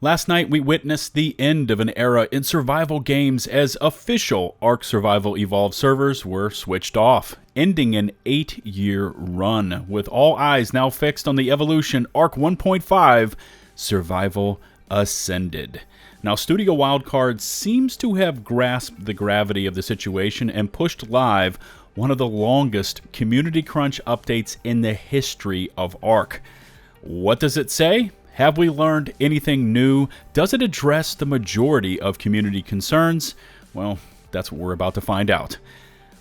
Last night, we witnessed the end of an era in survival games as official ARK Survival Evolved servers were switched off, ending an 8-year run, with all eyes now fixed on the evolution ARK 1.5 Survival Ascended. Now, Studio Wildcard seems to have grasped the gravity of the situation and pushed live one of the longest community crunch updates in the history of ARK. What does it say? Have we learned anything new? Does it address the majority of community concerns? Well, that's what we're about to find out.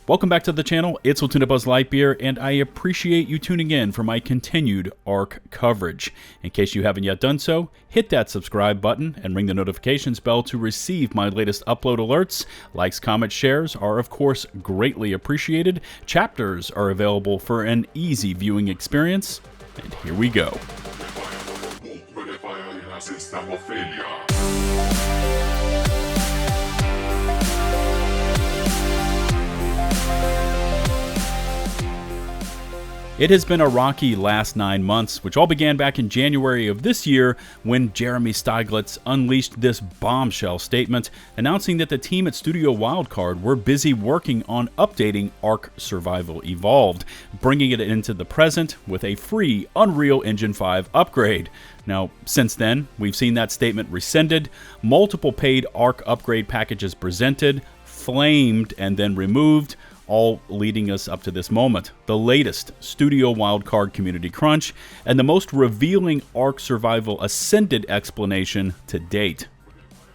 Welcome back to the channel. It's LtBuzzLitebeer, and I appreciate you tuning in for my continued ARK coverage. In case you haven't yet done so, hit that subscribe button and ring the notifications bell to receive my latest upload alerts. Likes, comments, shares are of course greatly appreciated. Chapters are available for an easy viewing experience. And here we go. System of failure. It has been a rocky last 9 months, which all began back in January of this year when Jeremy Steiglitz unleashed this bombshell statement announcing that the team at Studio Wildcard were busy working on updating ARK Survival Evolved, bringing it into the present with a free Unreal Engine 5 upgrade. Now, since then, we've seen that statement rescinded, multiple paid ARK upgrade packages presented, flamed, and then removed, all leading us up to this moment, the latest Studio Wildcard community crunch, and the most revealing ARK Survival Ascended explanation to date.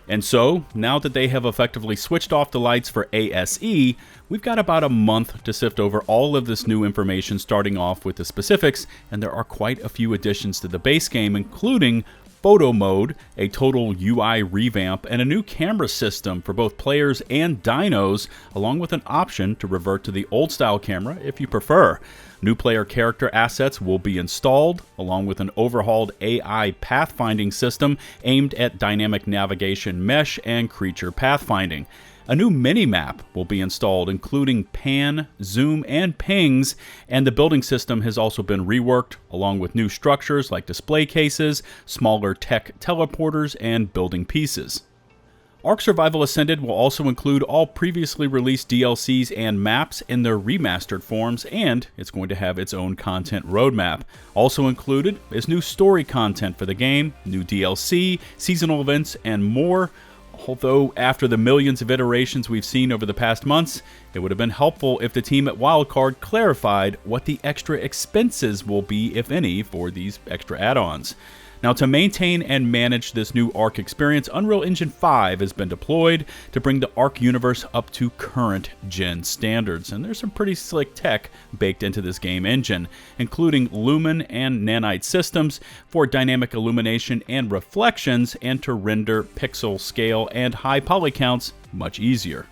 And so, now that they have effectively switched off the lights for ASE, we've got about a month to sift over all of this new information, starting off with the specifics, and there are quite a few additions to the base game, including photo mode, a total UI revamp, and a new camera system for both players and dinos, along with an option to revert to the old style camera if you prefer. New player character assets will be installed, along with an overhauled AI pathfinding system aimed at dynamic navigation mesh and creature pathfinding. A new mini-map will be installed, including pan, zoom, and pings, and the building system has also been reworked, along with new structures like display cases, smaller tech teleporters, and building pieces. ARK Survival Ascended will also include all previously released DLCs and maps in their remastered forms, and it's going to have its own content roadmap. Also included is new story content for the game, new DLC, seasonal events, and more. Although, after the millions of iterations we've seen over the past months, it would have been helpful if the team at Wildcard clarified what the extra expenses will be, if any, for these extra add-ons. Now, to maintain and manage this new ARK experience, Unreal Engine 5 has been deployed to bring the ARK universe up to current gen standards, and there's some pretty slick tech baked into this game engine, including lumen and nanite systems for dynamic illumination and reflections, and to render pixel scale and high poly counts much easier.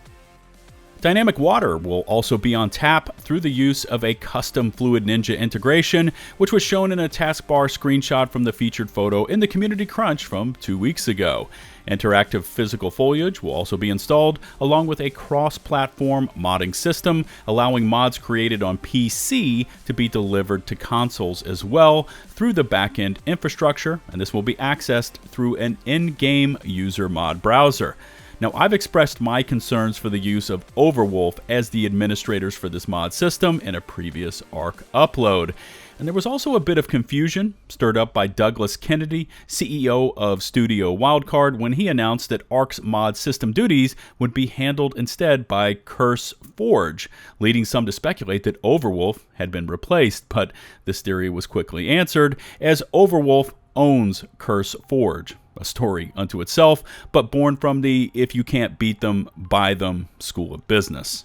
Dynamic water will also be on tap through the use of a custom Fluid Ninja integration, which was shown in a taskbar screenshot from the featured photo in the Community Crunch from 2 weeks ago. Interactive physical foliage will also be installed, along with a cross-platform modding system, allowing mods created on PC to be delivered to consoles as well through the backend infrastructure, and this will be accessed through an in-game user mod browser. Now, I've expressed my concerns for the use of Overwolf as the administrators for this mod system in a previous ARK upload. And there was also a bit of confusion stirred up by Douglas Kennedy, CEO of Studio Wildcard, when he announced that ARK's mod system duties would be handled instead by CurseForge, leading some to speculate that Overwolf had been replaced. But this theory was quickly answered, as Overwolf owns CurseForge, a story unto itself, but born from the if you can't beat them, buy them school of business.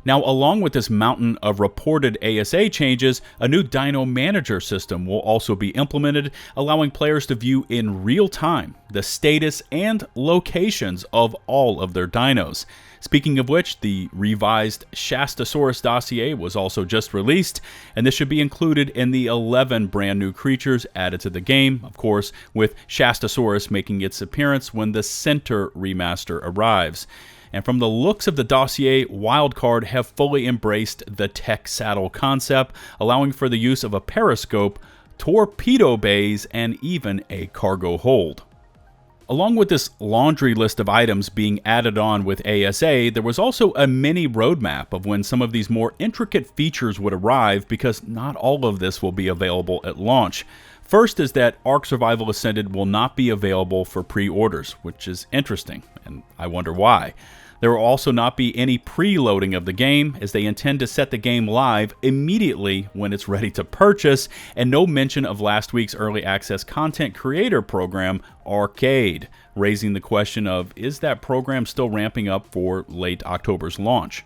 Now, along with this mountain of reported ASA changes, a new Dino Manager system will also be implemented, allowing players to view in real time the status and locations of all of their dinos. Speaking of which, the revised Shastasaurus dossier was also just released, and this should be included in the 11 brand new creatures added to the game, of course, with Shastasaurus making its appearance when the Center remaster arrives. And from the looks of the dossier, Wildcard have fully embraced the tech saddle concept, allowing for the use of a periscope, torpedo bays, and even a cargo hold. Along with this laundry list of items being added on with ASA, there was also a mini roadmap of when some of these more intricate features would arrive, because not all of this will be available at launch. First is that Ark Survival Ascended will not be available for pre-orders, which is interesting, and I wonder why. There will also not be any preloading of the game, as they intend to set the game live immediately when it's ready to purchase, and no mention of last week's early access content creator program, ARKade, raising the question of, is that program still ramping up for late October's launch?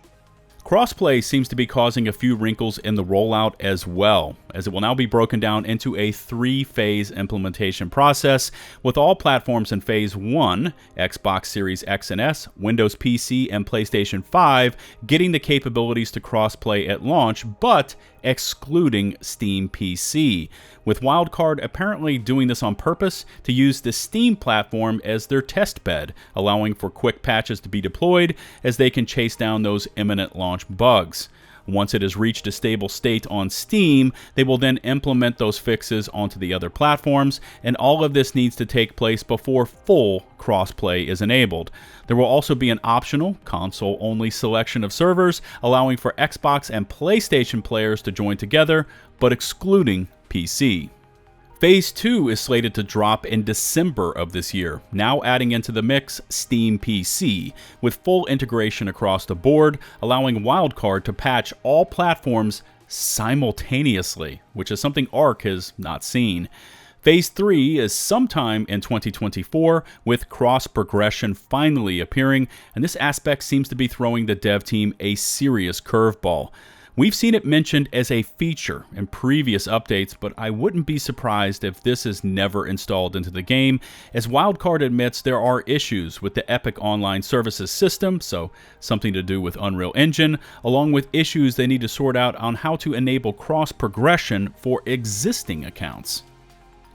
Crossplay seems to be causing a few wrinkles in the rollout as well, as it will now be broken down into a 3-phase implementation process, with all platforms in Phase 1, Xbox Series X and S, Windows PC, and PlayStation 5, getting the capabilities to crossplay at launch, but excluding Steam PC, with Wildcard apparently doing this on purpose to use the Steam platform as their test bed, allowing for quick patches to be deployed as they can chase down those imminent launch bugs. Once it has reached a stable state on Steam, they will then implement those fixes onto the other platforms, and all of this needs to take place before full crossplay is enabled. There will also be an optional console-only selection of servers, allowing for Xbox and PlayStation players to join together, but excluding PC. Phase 2 is slated to drop in December of this year, now adding into the mix Steam PC, with full integration across the board, allowing Wildcard to patch all platforms simultaneously, which is something ARK has not seen. Phase 3 is sometime in 2024, with cross-progression finally appearing, and this aspect seems to be throwing the dev team a serious curveball. We've seen it mentioned as a feature in previous updates, but I wouldn't be surprised if this is never installed into the game, as Wildcard admits there are issues with the Epic Online Services system, so something to do with Unreal Engine, along with issues they need to sort out on how to enable cross-progression for existing accounts.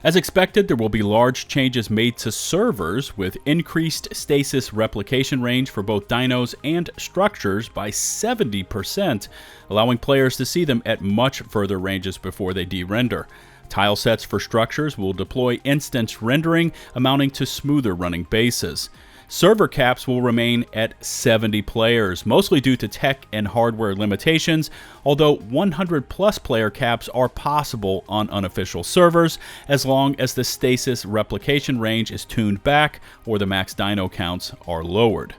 As expected, there will be large changes made to servers, with increased stasis replication range for both dinos and structures by 70%, allowing players to see them at much further ranges before they de-render. Tile sets for structures will deploy instant rendering, amounting to smoother running bases. Server caps will remain at 70 players, mostly due to tech and hardware limitations, although 100+ player caps are possible on unofficial servers, as long as the stasis replication range is tuned back or the max dino counts are lowered.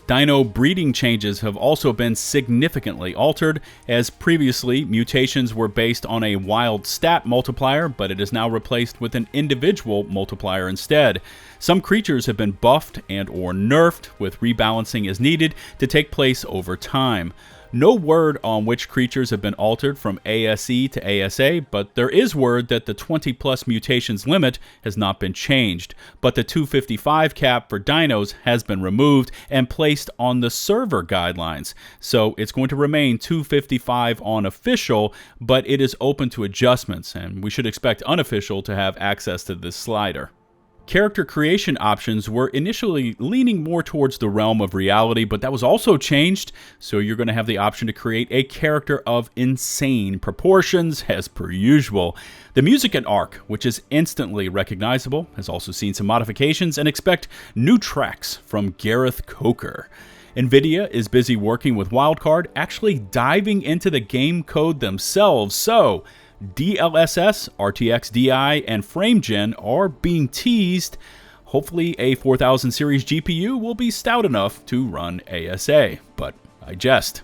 Dino breeding changes have also been significantly altered, as previously mutations were based on a wild stat multiplier, but it is now replaced with an individual multiplier instead. Some creatures have been buffed and/or nerfed, with rebalancing as needed to take place over time. No word on which creatures have been altered from ASE to ASA, but there is word that the 20+ mutations limit has not been changed, but the 255 cap for dinos has been removed and placed on the server guidelines. So it's going to remain 255 on official, but it is open to adjustments, and we should expect unofficial to have access to this slider. Character creation options were initially leaning more towards the realm of reality, but that was also changed, so you're going to have the option to create a character of insane proportions, as per usual. The music in ARK, which is instantly recognizable, has also seen some modifications, and expect new tracks from Gareth Coker. NVIDIA is busy working with Wildcard, actually diving into the game code themselves, so DLSS, RTX Di, and FrameGen are being teased. Hopefully a 4000 series GPU will be stout enough to run ASA, but I jest.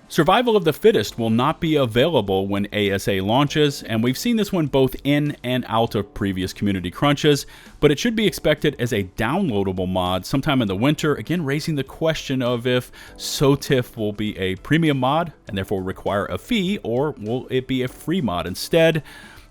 Survival of the Fittest will not be available when ASA launches, and we've seen this one both in and out of previous community crunches, but it should be expected as a downloadable mod sometime in the winter, again raising the question of if SOTF will be a premium mod and therefore require a fee, or will it be a free mod instead?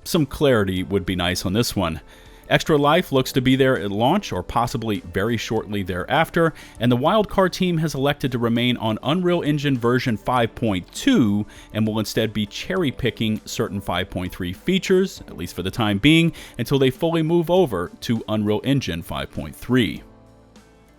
Some clarity would be nice on this one. Extra Life looks to be there at launch, or possibly very shortly thereafter, and the Wildcard team has elected to remain on Unreal Engine version 5.2 and will instead be cherry-picking certain 5.3 features, at least for the time being, until they fully move over to Unreal Engine 5.3.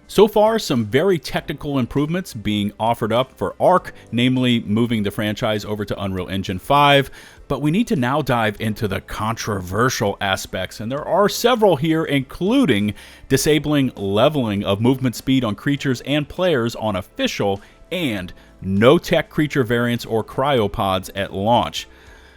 So far, some very technical improvements being offered up for ARK, namely moving the franchise over to Unreal Engine 5, but we need to now dive into the controversial aspects, and there are several here, including disabling leveling of movement speed on creatures and players on official, and no tech creature variants or cryopods at launch.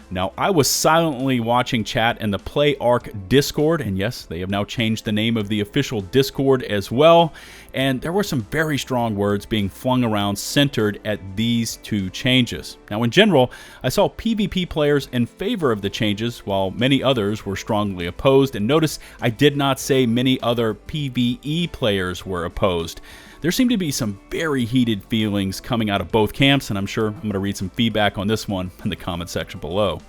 Now, I was silently watching chat in the Play Ark Discord, and yes, they have now changed the name of the official Discord as well, and there were some very strong words being flung around centered at these two changes. Now, in general, I saw PvP players in favor of the changes, while many others were strongly opposed, and notice I did not say many other PvE players were opposed. There seemed to be some very heated feelings coming out of both camps, and I'm sure I'm going to read some feedback on this one in the comment section below.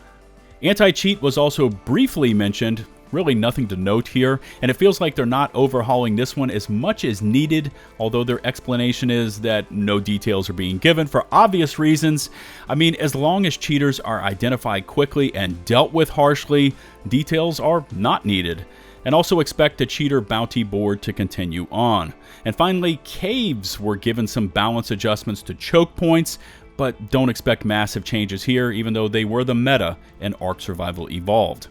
Anti-cheat was also briefly mentioned, really nothing to note here, and it feels like they're not overhauling this one as much as needed, although their explanation is that no details are being given for obvious reasons. I mean, as long as cheaters are identified quickly and dealt with harshly, details are not needed. And also expect the cheater bounty board to continue on. And finally, caves were given some balance adjustments to choke points, but don't expect massive changes here, even though they were the meta in Ark Survival Evolved.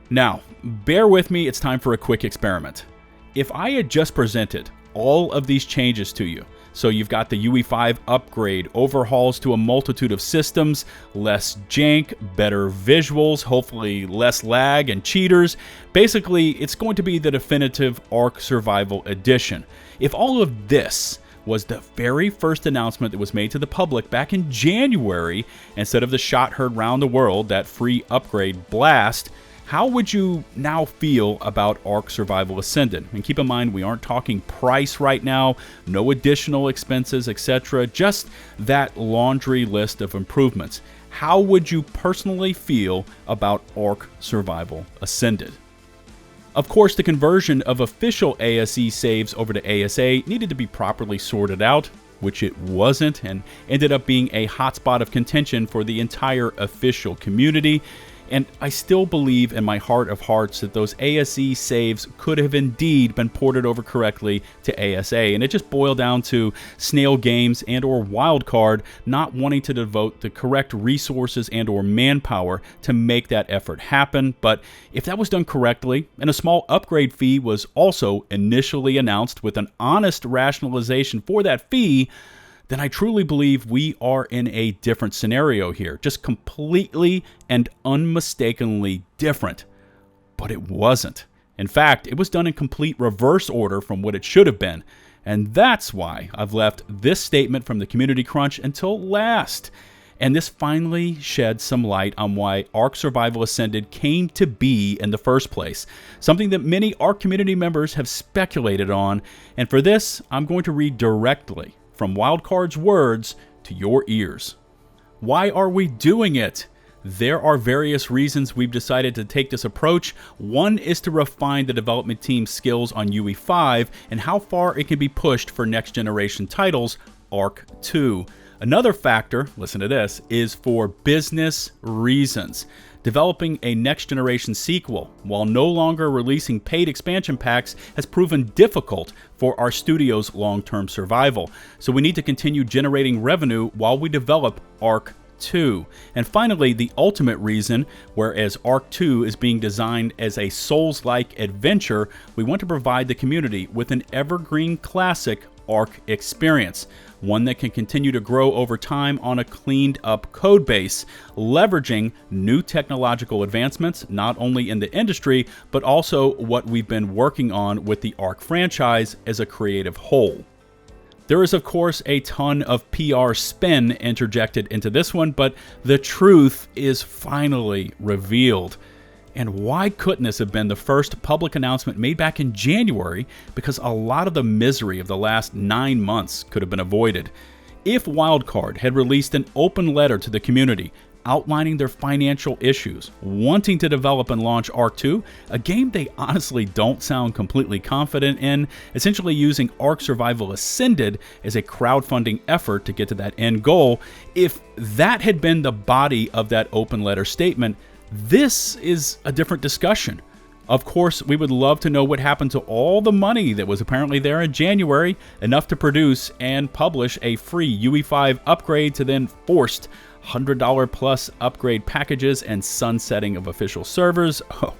Now, bear with me, it's time for a quick experiment. If I had just presented all of these changes to you, so you've got the UE5 upgrade, overhauls to a multitude of systems, less jank, better visuals, hopefully less lag and cheaters. Basically, it's going to be the definitive Ark Survival Edition. If all of this was the very first announcement that was made to the public back in January, instead of the shot heard round the world, that free upgrade blast, how would you now feel about Ark Survival Ascended? And keep in mind, we aren't talking price right now, no additional expenses, etc. Just that laundry list of improvements. How would you personally feel about Ark Survival Ascended? Of course, the conversion of official ASE saves over to ASA needed to be properly sorted out, which it wasn't, and ended up being a hotspot of contention for the entire official community. And I still believe in my heart of hearts that those ASE saves could have indeed been ported over correctly to ASA. And it just boiled down to Snail Games and or Wildcard not wanting to devote the correct resources and or manpower to make that effort happen. But if that was done correctly, and a small upgrade fee was also initially announced with an honest rationalization for that fee, then I truly believe we are in a different scenario here. Just completely and unmistakably different. But it wasn't. In fact, it was done in complete reverse order from what it should have been. And that's why I've left this statement from the Community Crunch until last. And this finally sheds some light on why Ark Survival Ascended came to be in the first place. Something that many ARK community members have speculated on. And for this, I'm going to read directly from Wildcard's words to your ears. Why are we doing it? There are various reasons we've decided to take this approach. One is to refine the development team's skills on UE5 and how far it can be pushed for next generation titles, ARK 2. Another factor, listen to this, is for business reasons. Developing a next-generation sequel, while no longer releasing paid expansion packs, has proven difficult for our studio's long-term survival. So we need to continue generating revenue while we develop ARK 2. And finally, the ultimate reason, whereas ARK 2 is being designed as a Souls-like adventure, we want to provide the community with an evergreen classic ARK experience, one that can continue to grow over time on a cleaned up code base, leveraging new technological advancements, not only in the industry, but also what we've been working on with the ARK franchise as a creative whole. There is, of course, a ton of PR spin interjected into this one, but the truth is finally revealed. And why couldn't this have been the first public announcement made back in January? Because a lot of the misery of the last 9 months could have been avoided. If Wildcard had released an open letter to the community outlining their financial issues, wanting to develop and launch ARK 2, a game they honestly don't sound completely confident in, essentially using ARK Survival Ascended as a crowdfunding effort to get to that end goal, if that had been the body of that open letter statement, this is a different discussion. Of course, we would love to know what happened to all the money that was apparently there in January, enough to produce and publish a free UE5 upgrade to then forced $100 plus upgrade packages and sunsetting of official servers. Oh,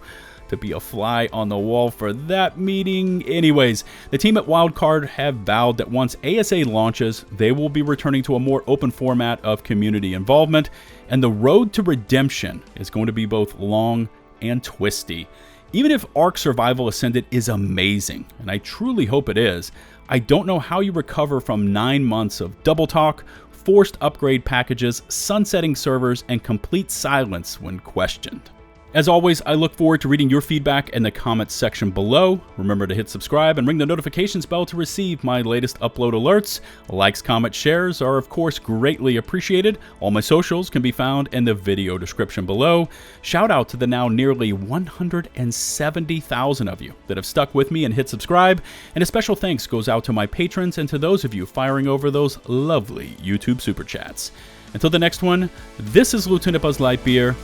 to be a fly on the wall for that meeting. Anyways, the team at Wildcard have vowed that once ASA launches, they will be returning to a more open format of community involvement, and the road to redemption is going to be both long and twisty. Even if Ark Survival Ascended is amazing, and I truly hope it is, I don't know how you recover from 9 months of double talk, forced upgrade packages, sunsetting servers, and complete silence when questioned. As always, I look forward to reading your feedback in the comments section below. Remember to hit subscribe and ring the notifications bell to receive my latest upload alerts. Likes, comments, shares are of course greatly appreciated. All my socials can be found in the video description below. Shout out to the now nearly 170,000 of you that have stuck with me and hit subscribe. And a special thanks goes out to my patrons and to those of you firing over those lovely YouTube super chats. Until the next one, this is LtBuzzLitebeer,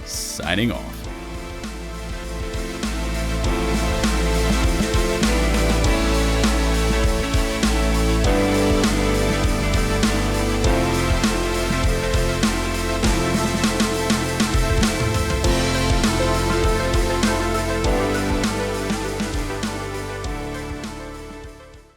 signing off.